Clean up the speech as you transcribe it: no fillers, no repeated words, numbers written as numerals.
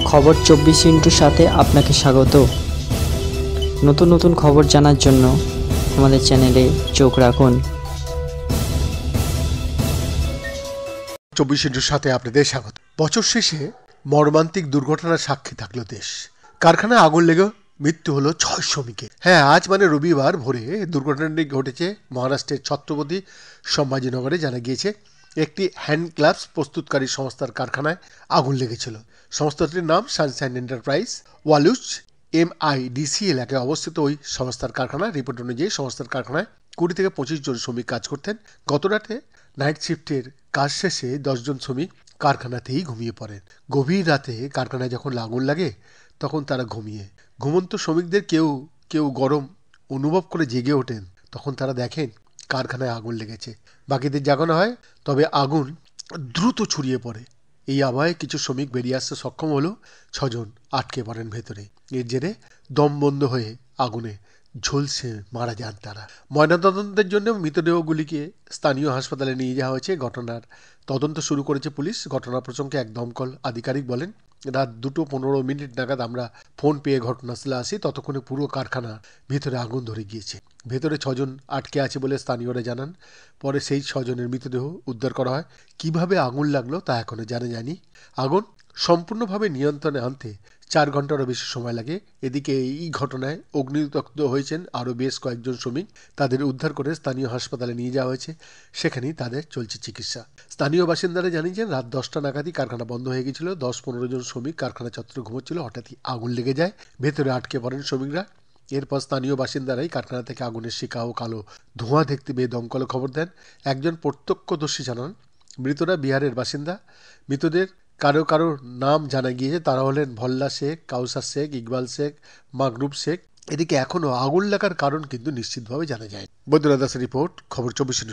খবর 24 সাথে আপনাকে স্বাগত। নতুন নতুন খবর জানার জন্য আমাদের চ্যানেলে চোখ রাখুন। 24 সাথে আপনাদের স্বাগত। বছর শেষে মর্মান্তিক দুর্ঘটনার সাক্ষী থাকলো দেশ। কারখানায় আগুন লেগে মৃত্যু হলো 6 শ্রমিকের। আজ মানে রবিবার ভোরে দুর্ঘটনাটি ঘটেছে মহারাষ্ট্রের ছত্রপতি সম্ভাজিনগরে। জানা গিয়েছে একটি হ্যান্ড গ্লাভস প্রস্তুতকারী সংস্থার কারখানায় আগুন লেগেছিল। সংস্থাটির নাম সানশাইন এন্টারপ্রাইজ ওয়ালুজ MIDC এলাকায় অবস্থিত ওই সংস্থার কারখানা। রিপোর্ট অনুযায়ী সংস্থার কারখানায় 20 থেকে 25 জন শ্রমিক কাজ করতেন। গত রাতে নাইট শিফটের কাজ শেষে 10 জন শ্রমিক কারখানাতেই ঘুমিয়ে পড়েন। গভীর রাতে কারখানায় যখন আগুন লাগে তখন তারা ঘুমন্ত শ্রমিকদের কেউ কেউ গরম অনুভব করে জেগে ওঠেন। তখন তারা দেখেন কারখানায় আগুন লেগেছে। বাকিদের জাগানো হয়, তবে আগুন দ্রুত ছড়িয়ে পড়ে। এই আবহে কিছু শ্রমিক বেরিয়ে আসতে সক্ষম হলেও 6 জন আটকে পড়েন ভেতরে। এর জেরে দম বন্ধ হয়ে আগুনে ঝলসে মারা যান তারা। ময়নাতদন্তের জন্য মৃতদেহগুলিকে স্থানীয় হাসপাতালে নিয়ে যাওয়া হয়েছে। ঘটনার তদন্ত শুরু করেছে পুলিশ। ঘটনা প্রসঙ্গে এক দমকল আধিকারিক বলেন, রাত 2:15 নাগাদ আমরা ফোন পেয়ে ঘটনাস্থলে আসি। ততক্ষণে পুরো কারখানা ভেতরে আগুন ধরে গিয়েছে। ভেতরে 6 জন আটকে আছে বলে স্থানীয়রা জানান। পরে সেই 6 জনের মৃতদেহ উদ্ধার করা হয়। কিভাবে আগুন লাগলো তা এখনো জানা যায়নি। আগুন সম্পূর্ণভাবে নিয়ন্ত্রণে আনতে 4 ঘন্টারও বেশি সময় লাগে। এদিকে এই ঘটনায় অগ্নিদগ্ধ হয়েছেন আরও বেশ কয়েকজন শ্রমিক। তাদের উদ্ধার করে স্থানীয় হাসপাতালে নিয়ে যাওয়া হয়েছে। সেখানেই তাদের চলছে চিকিৎসা। স্থানীয় বাসিন্দারা জানিয়েছেন, রাত 10টা নাগাদই কারখানা বন্ধ হয়ে গেছিল। 10-15 জন শ্রমিক কারখানা চত্বরে ঘুমোচ্ছিল। হঠাৎই আগুন লেগে যায়। ভেতরে আটকে পড়েন শ্রমিকরা। এরপর স্থানীয় বাসিন্দারাই কারখানা থেকে আগুনের শিখা ও কালো ধোঁয়া দেখতে পেয়ে দমকলে খবর দেন। একজন প্রত্যক্ষদর্শী জানান, মৃতরা বিহারের বাসিন্দা। মৃতদের কারো কারো নাম জানা গিয়েছে। তারা হলেন ভল্লা শেখ, কাউসার শেখ, ইকবাল শেখ, মাগরুব শেখ। এদিকে এখনও আগুন লাগার কারণ কিন্তু নিশ্চিতভাবে জানা যায়। বৈদ্যনাথ দাসের রিপোর্ট, খবর 24।